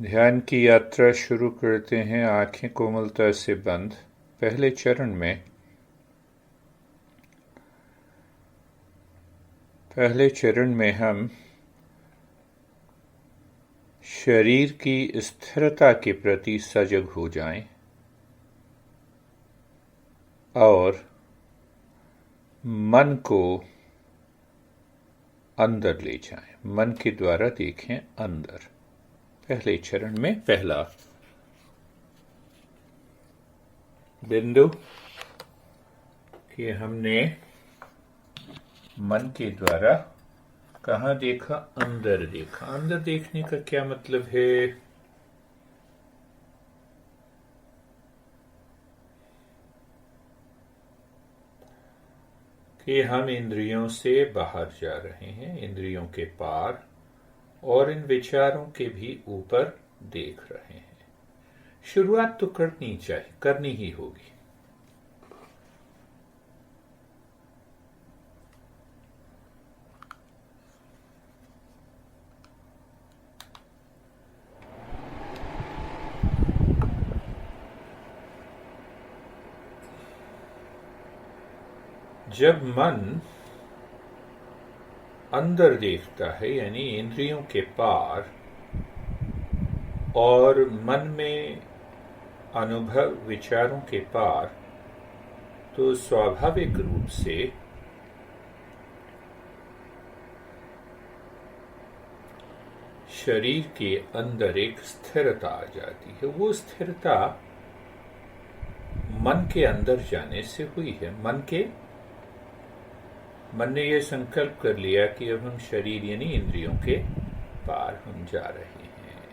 ध्यान की यात्रा शुरू करते हैं आंखें कोमलता से बंद। पहले चरण में हम शरीर की स्थिरता के प्रति सजग हो जाएं और मन को अंदर ले जाएं। मन के द्वारा देखें अंदर। पहले चरण में पहला बिंदु कि हमने मन के द्वारा कहाँ देखा? अंदर देखा। अंदर देखने का क्या मतलब है? कि हम इंद्रियों से बाहर जा रहे हैं, इंद्रियों के पार, और इन विचारों के भी ऊपर देख रहे हैं। शुरुआत तो करनी ही होगी। जब मन अंदर देखता है, यानी इंद्रियों के पार, और मन में अनुभव विचारों के पार, तो स्वाभाविक रूप से शरीर के अंदर एक स्थिरता आ जाती है। वो स्थिरता मन के अंदर जाने से हुई है। मन ने यह संकल्प कर लिया कि अब हम शरीर यानी इंद्रियों के पार हम जा रहे हैं।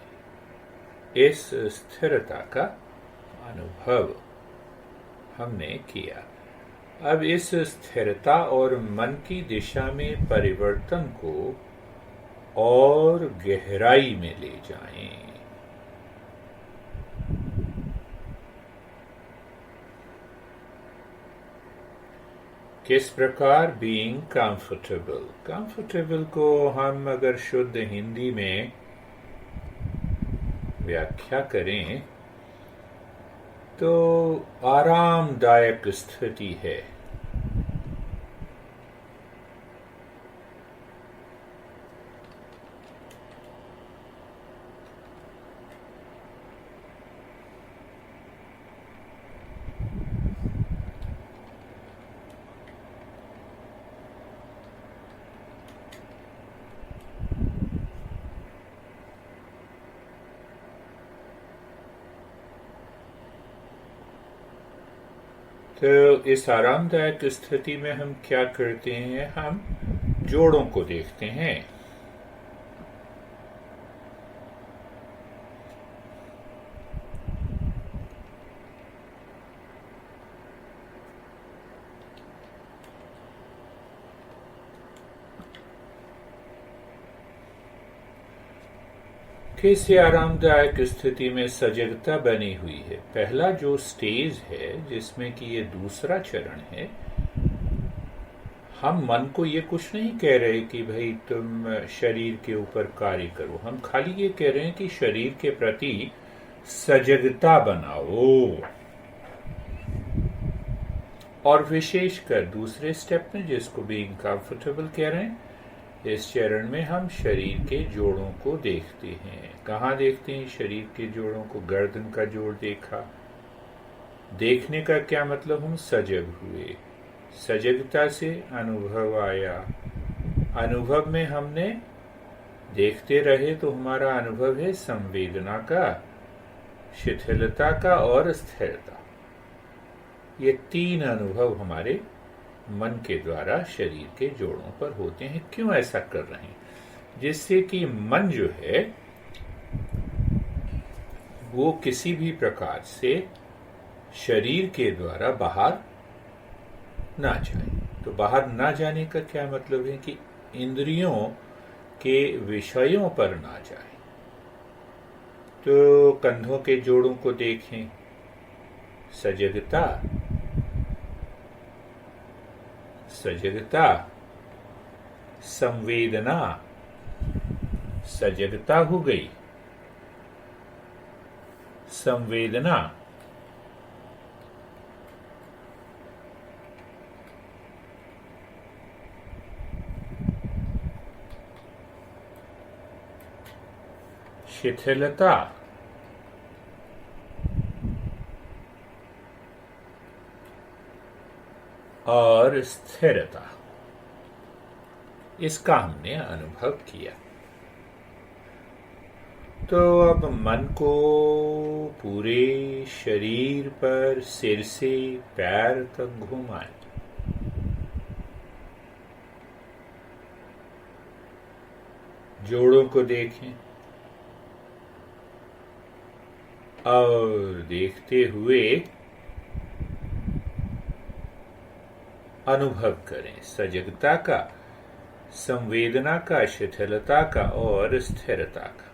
इस स्थिरता का अनुभव हमने किया। अब इस स्थिरता और मन की दिशा में परिवर्तन को और गहराई में ले जाएं। किस प्रकार? Being comfortable. कंफर्टेबल को हम अगर शुद्ध हिंदी में व्याख्या करें तो आरामदायक स्थिति है। तो इस आरामदायक स्थिति में हम क्या करते हैं? हम जोड़ों को देखते हैं। कैसे आरामदायक स्थिति में सजगता बनी हुई है? पहला जो स्टेज है, जिसमें कि ये दूसरा चरण है, हम मन को ये कुछ नहीं कह रहे कि भाई तुम शरीर के ऊपर कार्य करो। हम खाली ये कह रहे हैं कि शरीर के प्रति सजगता बनाओ। और विशेषकर दूसरे स्टेप में, जिसको बीइंग कंफर्टेबल कह रहे हैं, इस चरण में हम शरीर के जोड़ों को देखते हैं। कहाँ देखते हैं शरीर के जोड़ों को? गर्दन का जोड़ देखा। देखने का क्या मतलब? हम सजग हुए। सजगता से अनुभव आया। अनुभव में हमने देखते रहे तो हमारा अनुभव है संवेदना का, शिथिलता का और स्थिरता। ये तीन अनुभव हमारे मन के द्वारा शरीर के जोड़ों पर होते हैं। क्यों ऐसा कर रहे हैं? जिससे कि मन जो है वो किसी भी प्रकार से शरीर के द्वारा बाहर ना जाए। तो बाहर ना जाने का क्या मतलब है? कि इंद्रियों के विषयों पर ना जाए। तो कंधों के जोड़ों को देखें। सजगता संवेदना, सजगता हो गई। संवेदना शिथिलता और स्थिरता, इसका हमने अनुभव किया। तो अब मन को पूरे शरीर पर सिर से पैर तक घुमाएं। जोड़ों को देखें और देखते हुए अनुभव करें सजगता का, संवेदना का, शिथिलता का और स्थिरता का।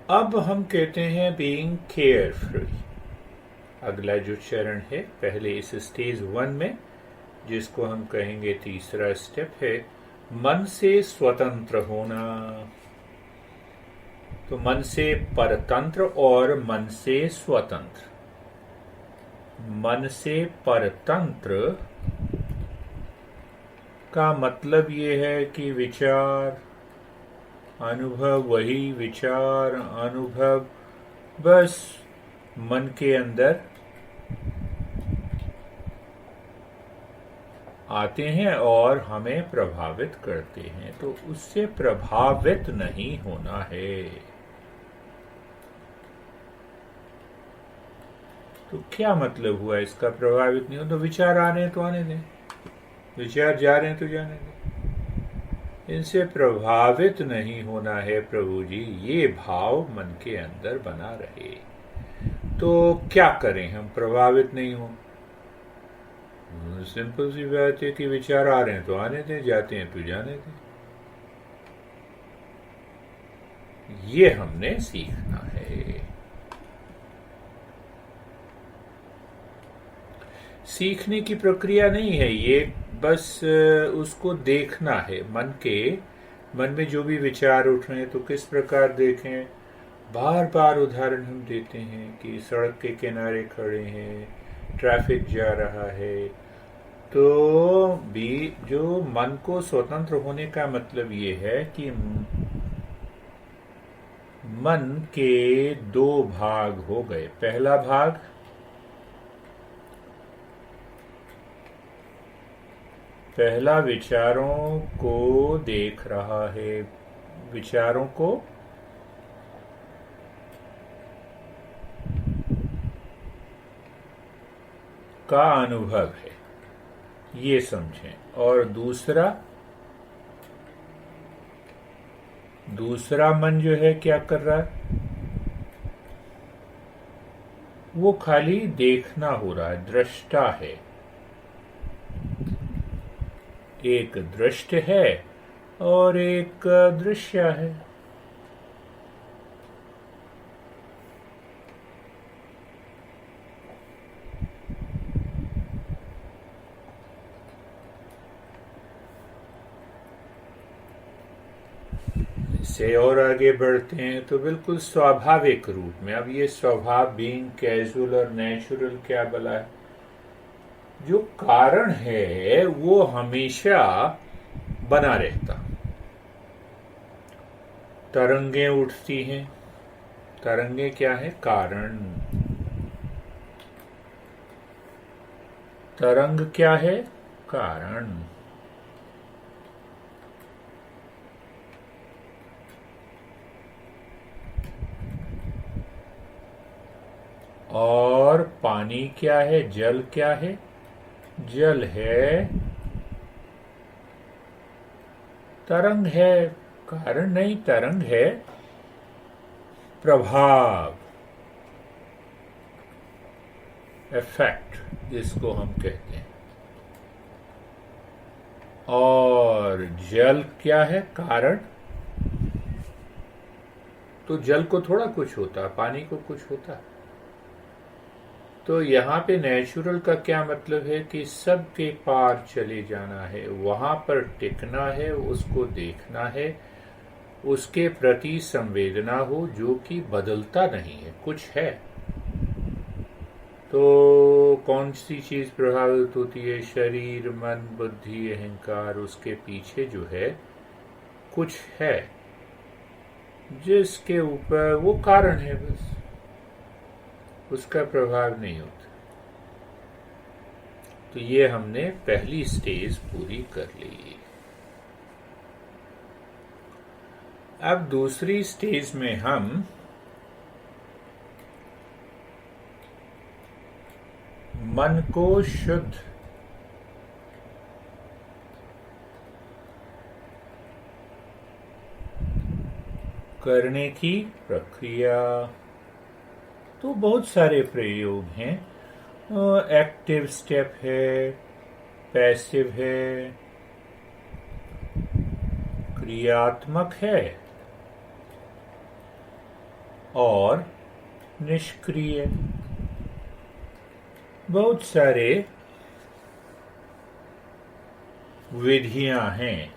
अब हम कहते हैं बीइंग केयरफ्री। अगला जो चरण है पहले इस स्टेज 1 में, जिसको हम कहेंगे तीसरा स्टेप, है मन से स्वतंत्र होना। तो मन से परतंत्र और मन से स्वतंत्र। मन से परतंत्र का मतलब ये है कि विचार अनुभव, वही विचार अनुभव बस मन के अंदर आते हैं और हमें प्रभावित करते हैं। तो उससे प्रभावित नहीं होना है। तो क्या मतलब हुआ इसका, प्रभावित नहीं हो? तो विचार आ रहे हैं तो आने दें, विचार जा रहे हैं तो जाने दें। इनसे प्रभावित नहीं होना है प्रभु जी, ये भाव मन के अंदर बना रहे। तो क्या करें हम प्रभावित नहीं हो? सिंपल सी बात है कि विचार आ रहे हैं तो आने दें, जाते हैं तो जाने दें। ये हमने सीखना है। सीखने की प्रक्रिया नहीं है ये, बस उसको देखना है। मन में जो भी विचार उठ रहे हैं तो किस प्रकार देखें। बार बार उदाहरण हम देते हैं कि सड़क के किनारे खड़े हैं, ट्रैफिक जा रहा है, तो भी जो मन को स्वतंत्र होने का मतलब ये है कि मन के दो भाग हो गए। पहला भाग विचारों को देख रहा है, विचारों को का अनुभव है, ये समझें। और दूसरा मन जो है क्या कर रहा है, वो खाली देखना हो रहा है, दृष्टा है। एक दृष्ट है और एक दृश्य है। इससे और आगे बढ़ते हैं तो बिल्कुल स्वाभाविक रूप में, अब ये स्वभाव बीइंग कैजुअल और नेचुरल क्या भला है, जो कारण है वो हमेशा बना रहता। तरंगें उठती हैं, तरंगें क्या है, कारण। तरंग क्या है, कारण। और पानी क्या है, जल क्या है, जल है तरंग है, कारण नहीं, तरंग है प्रभाव, इफेक्ट जिसको हम कहते हैं। और जल क्या है? कारण। तो जल को थोड़ा कुछ होता, पानी को कुछ होता। तो यहाँ पे नेचुरल का क्या मतलब है कि सबके पार चले जाना है, वहां पर टिकना है, उसको देखना है, उसके प्रति संवेदना हो, जो कि बदलता नहीं है, कुछ है। तो कौन सी चीज प्रभावित होती है? शरीर, मन, बुद्धि, अहंकार। उसके पीछे जो है कुछ है जिसके ऊपर वो कारण है, बस उसका प्रभाव नहीं होता। तो ये हमने पहली स्टेज पूरी कर ली। अब दूसरी स्टेज में हम मन को शुद्ध करने की प्रक्रिया। तो बहुत सारे प्रयोग हैं। एक्टिव स्टेप है, पैसिव है, क्रियात्मक है और निष्क्रिय। बहुत सारे विधियां हैं।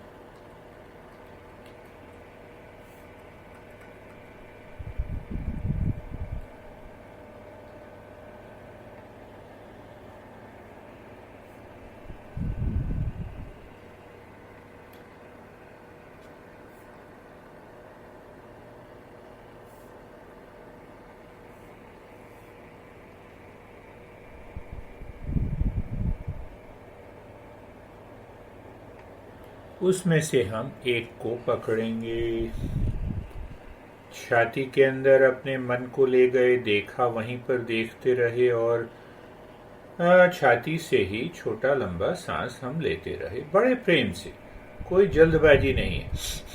उसमें से हम एक को पकड़ेंगे। छाती के अंदर अपने मन को ले गए, देखा, वहीं पर देखते रहे और छाती से ही छोटा लंबा सांस हम लेते रहे, बड़े प्रेम से, कोई जल्दबाजी नहीं है।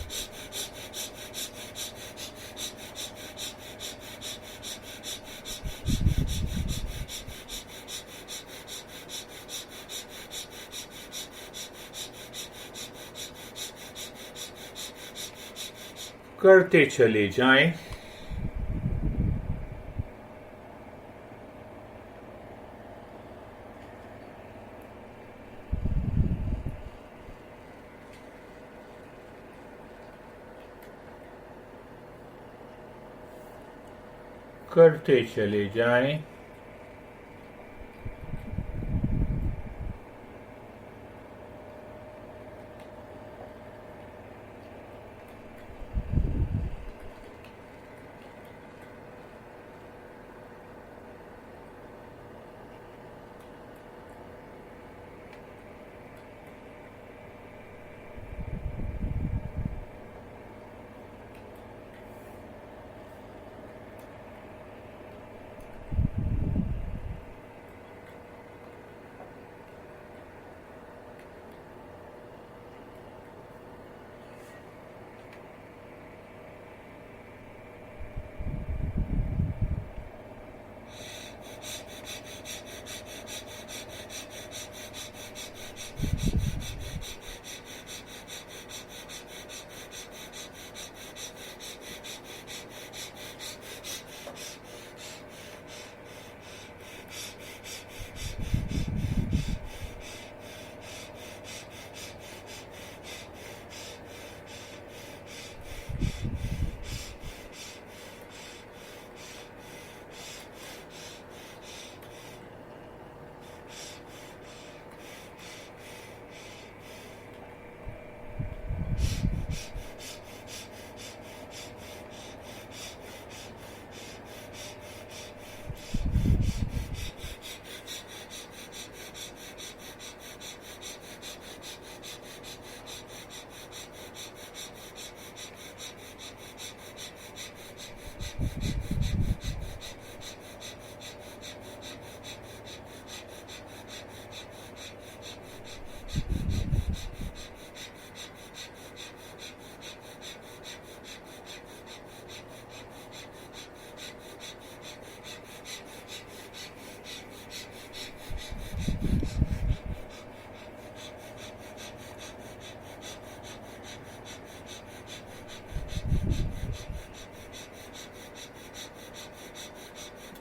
करते चले जाएं। करते चले जाएं।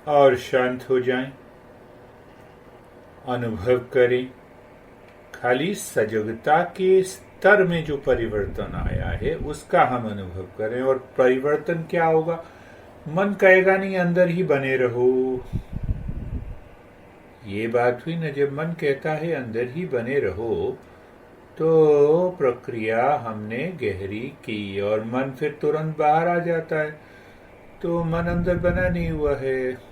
और शांत हो जाएं। अनुभव करें खाली सजगता के स्तर में जो परिवर्तन आया है उसका हम अनुभव करें। और परिवर्तन क्या होगा? मन कहेगा नहीं अंदर ही बने रहो। ये बात हुई ना, जब मन कहता है अंदर ही बने रहो तो प्रक्रिया हमने गहरी की और मन फिर तुरंत बाहर आ जाता है, तो मन अंदर बना नहीं हुआ है।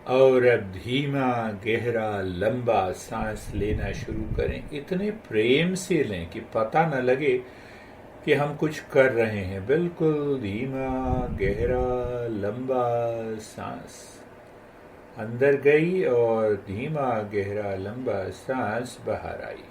और अब धीमा गहरा लंबा सांस लेना शुरू करें। इतने प्रेम से लें कि पता न लगे कि हम कुछ कर रहे हैं। बिल्कुल धीमा गहरा लंबा सांस अंदर गई और धीमा गहरा लंबा सांस बाहर आई।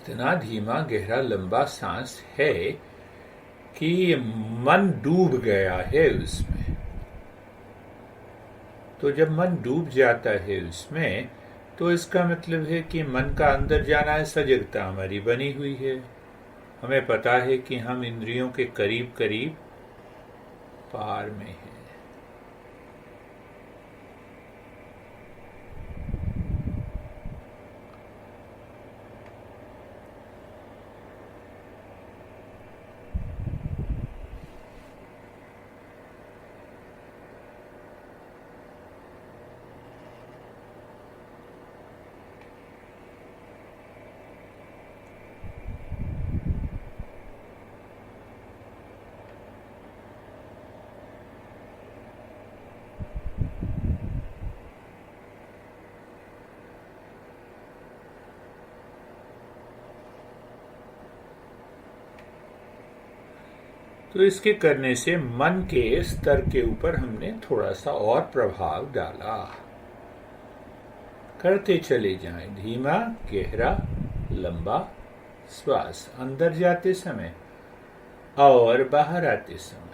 इतना धीमा गहरा लंबा सांस है कि मन डूब गया है उसमें। तो जब मन डूब जाता है उसमें तो इसका मतलब है कि मन का अंदर जाना है। सजगता हमारी बनी हुई है, हमें पता है कि हम इंद्रियों के करीब करीब पार में हैं। तो इसके करने से मन के स्तर के ऊपर हमने थोड़ा सा और प्रभाव डाला। करते चले जाएं। धीमा गहरा लंबा श्वास अंदर जाते समय और बाहर आते समय।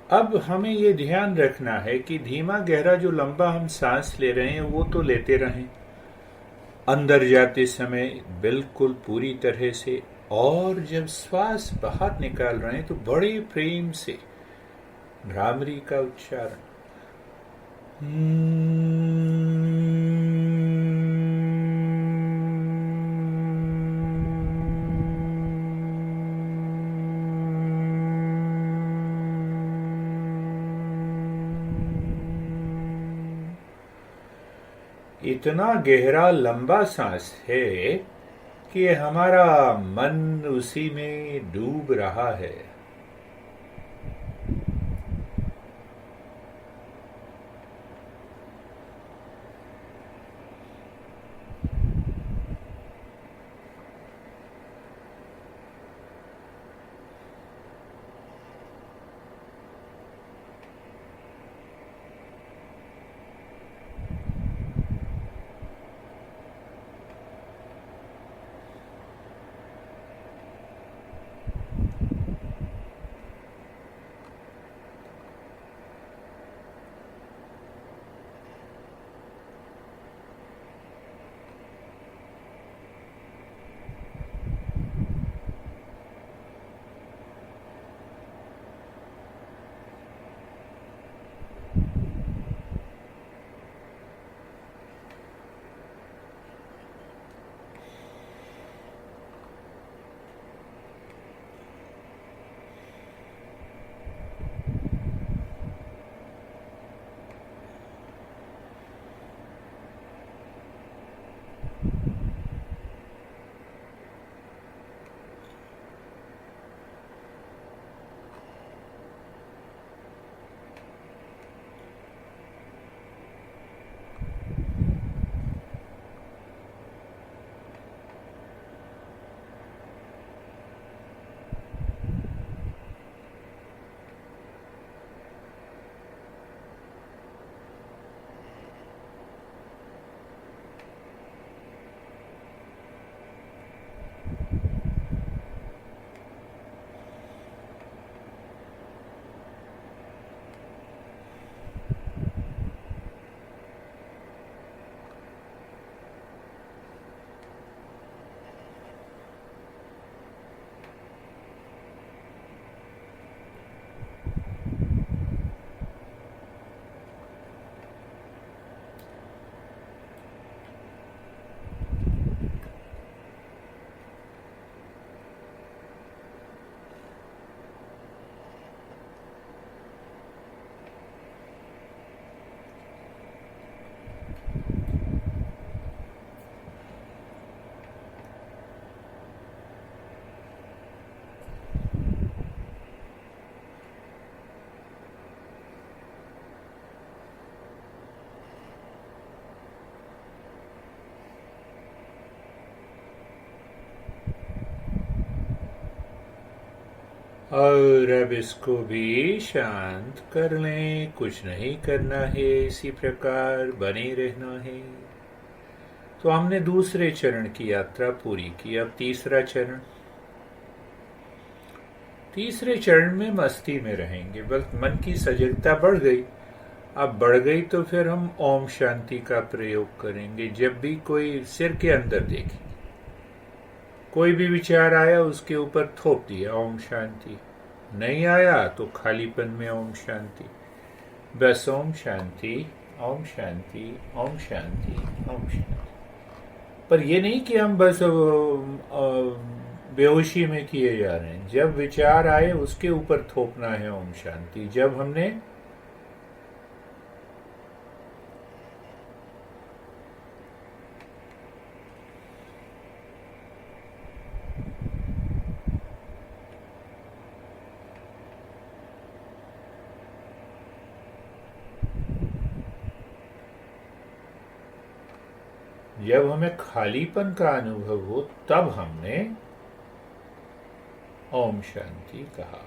अब हमें ये ध्यान रखना है कि धीमा गहरा जो लंबा हम सांस ले रहे हैं वो तो लेते रहें अंदर जाते समय बिल्कुल पूरी तरह से। और जब श्वास बाहर निकाल रहे हैं तो बड़े प्रेम से भ्रामरी का उच्चारण। इतना गहरा लंबा सांस है कि हमारा मन उसी में डूब रहा है। और अब इसको भी शांत कर लें, कुछ नहीं करना है, इसी प्रकार बने रहना है। तो हमने दूसरे चरण की यात्रा पूरी की। अब तीसरा चरण। तीसरे चरण में मस्ती में रहेंगे, बस मन की सजगता बढ़ गई। अब बढ़ गई तो फिर हम ओम शांति का प्रयोग करेंगे। जब भी कोई सिर के अंदर देखें, कोई भी विचार आया उसके ऊपर थोप दिया ओम शांति, नहीं आया तो खालीपन में ओम शांति, बस ओम शांति, ओम शांति, ओम शांति, ओम शांति। पर ये नहीं कि हम बस बेहोशी में किए जा रहे हैं। जब विचार आए उसके ऊपर थोपना है ओम शांति। जब हमने जब हमें खालीपन का अनुभव हो तब हमने ओम शांति कहा।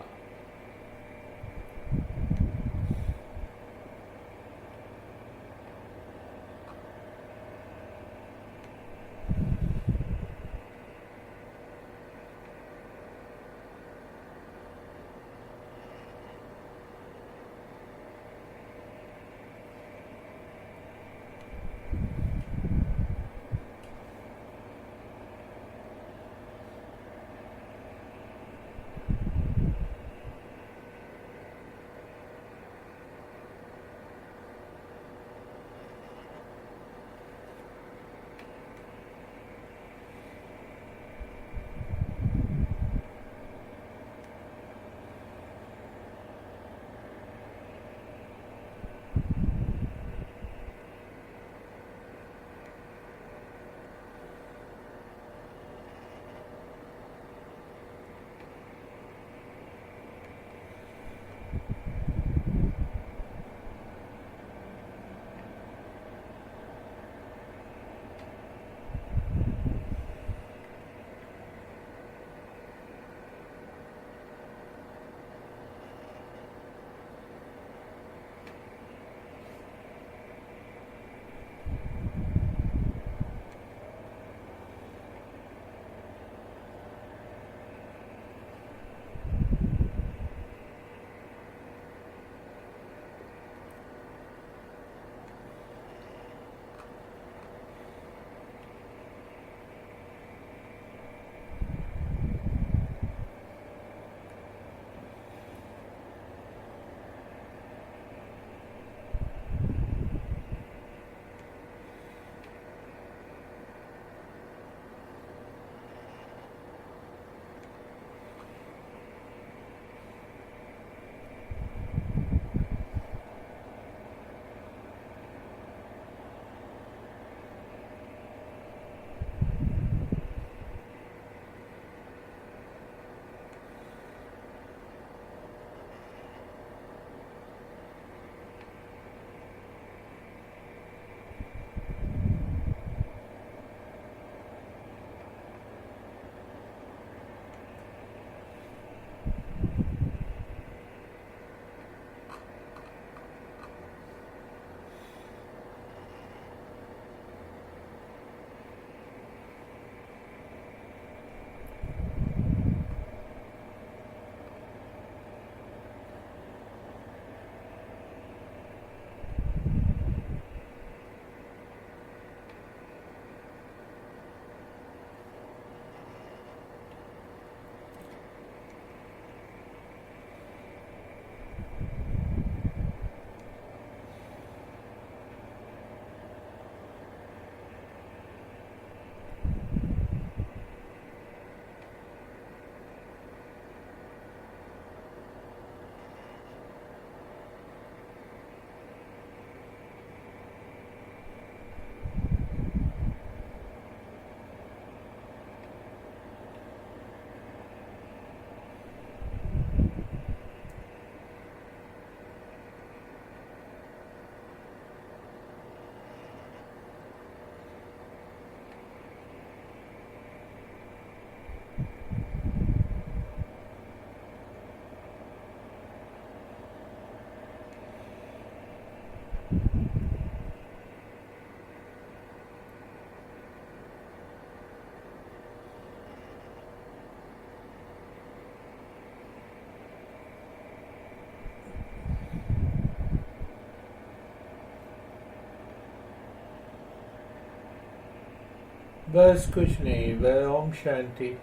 बस कुछ नहीं, वह ओम शांति।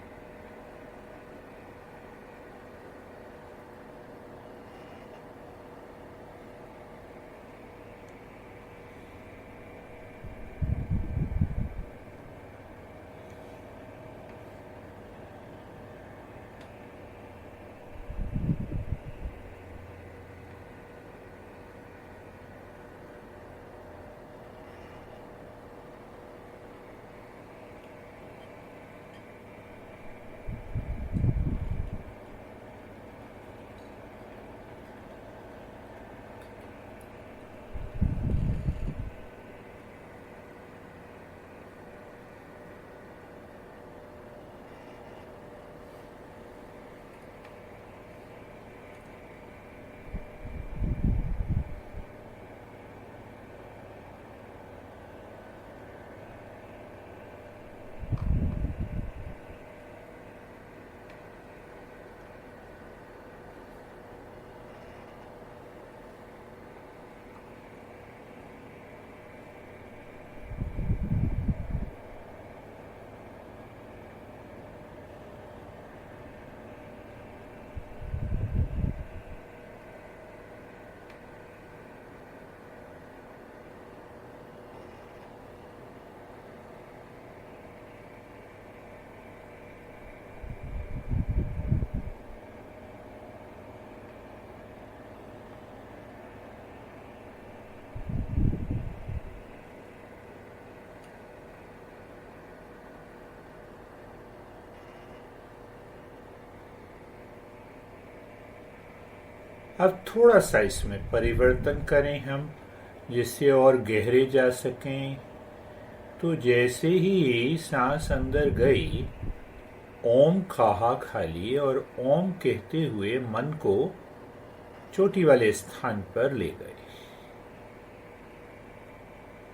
अब थोड़ा सा इसमें परिवर्तन करें हम, जिससे और गहरे जा सकें। तो जैसे ही सांस अंदर गई, ओम खाहा खाली और ओम कहते हुए मन को चोटी वाले स्थान पर ले गए।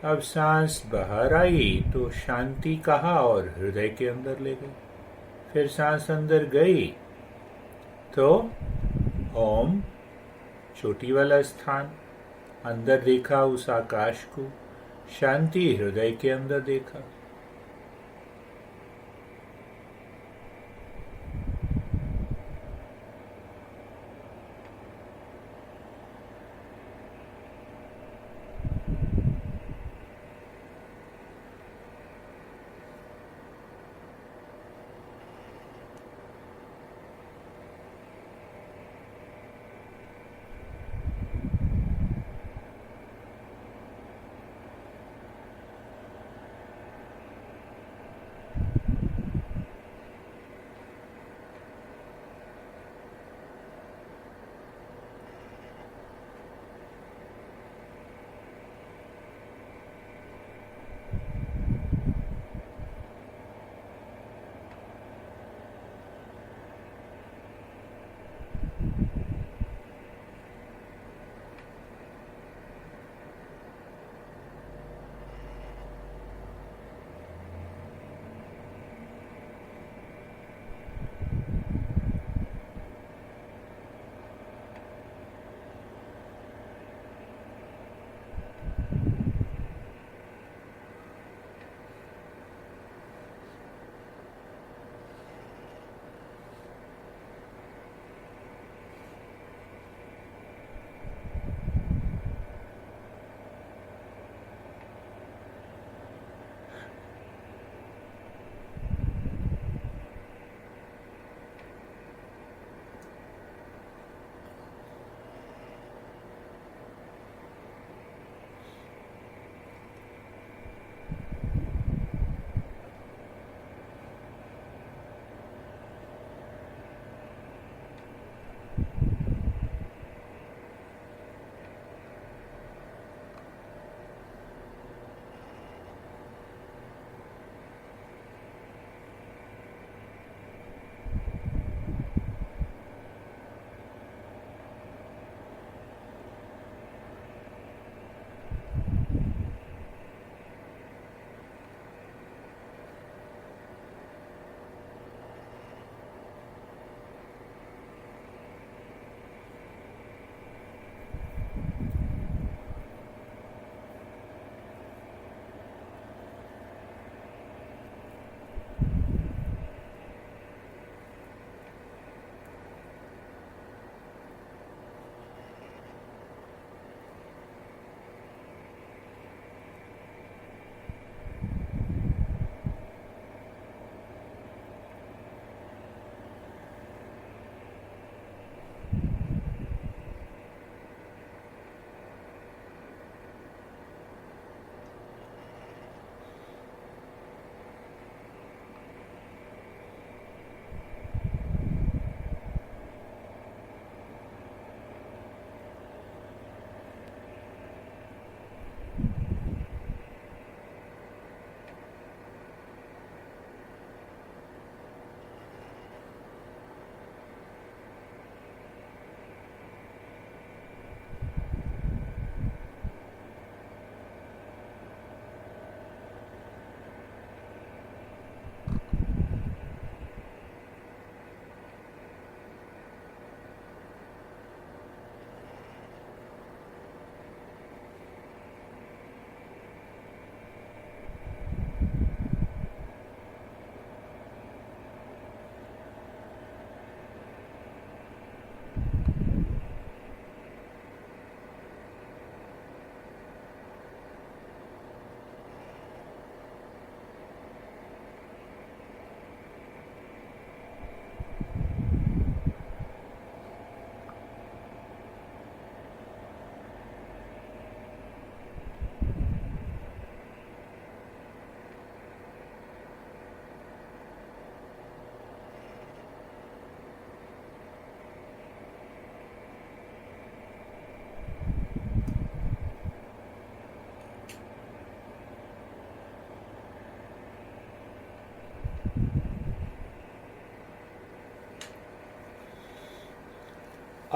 अब सांस बाहर आई तो शांति कहा और हृदय के अंदर ले गई। फिर सांस अंदर गई तो ओम, चोटी वाला स्थान, अंदर देखा उस आकाश को, शांति हृदय के अंदर देखा।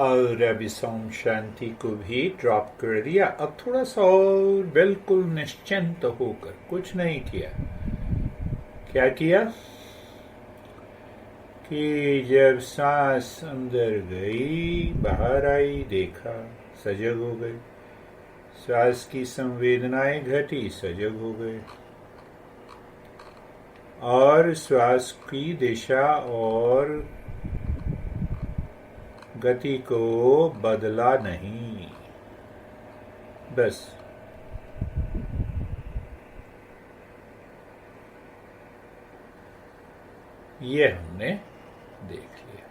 और अब इस ओम शांति को भी ड्रॉप कर दिया। अब थोड़ा सा और बिल्कुल निश्चिंत होकर, कुछ नहीं किया। क्या किया कि जब सांस अंदर गई बाहर आई, देखा, सजग हो गए। श्वास की संवेदनाएं घटी, सजग हो गए। और श्वास की दिशा और गति को बदला नहीं, बस ये हमने देख लिया।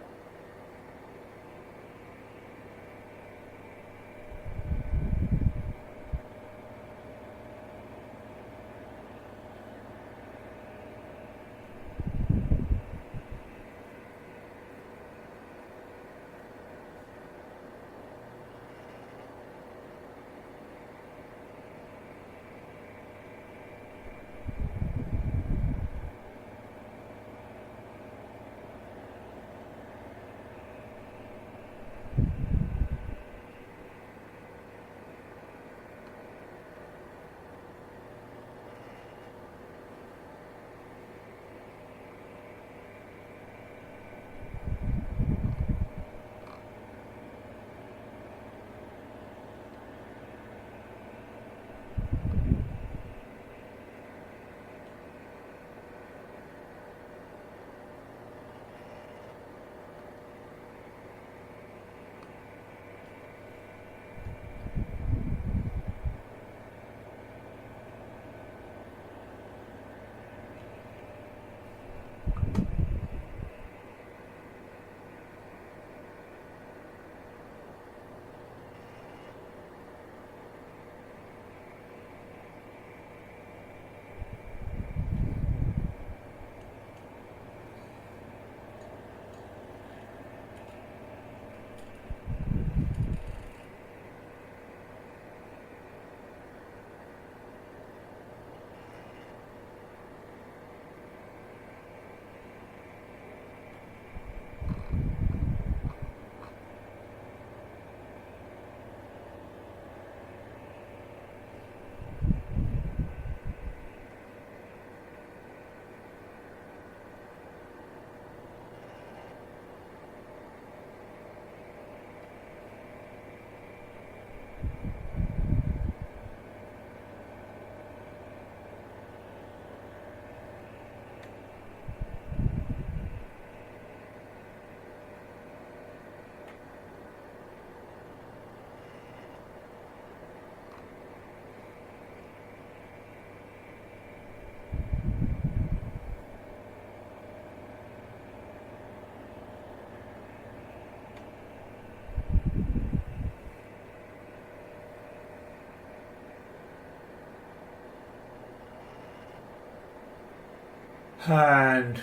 एंड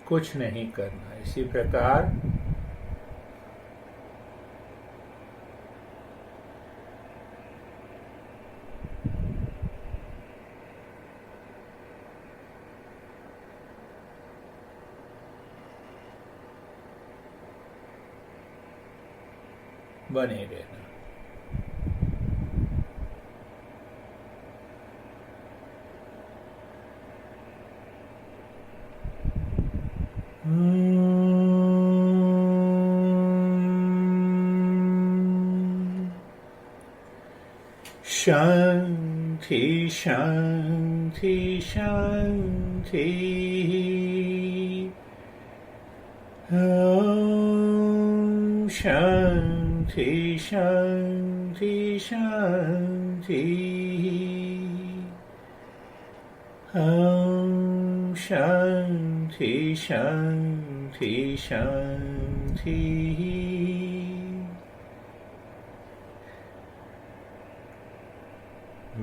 कुछ नहीं करना। इसी प्रकार बने रहना। शांति शांति शांति। ओम शांति शांति शांति। ओम शांति शांति शांति।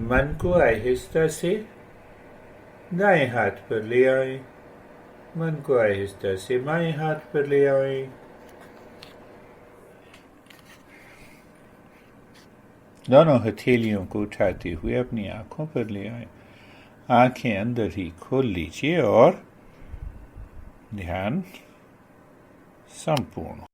मन को आहिस्ता से दाएं हाथ पर ले आए, मन को आहिस्ता से बाएं हाथ पर ले आए। दोनों हथेलियों को उठाते हुए अपनी आंखों पर ले आए। आंखें अंदर ही खोल लीजिए और ध्यान संपूर्ण।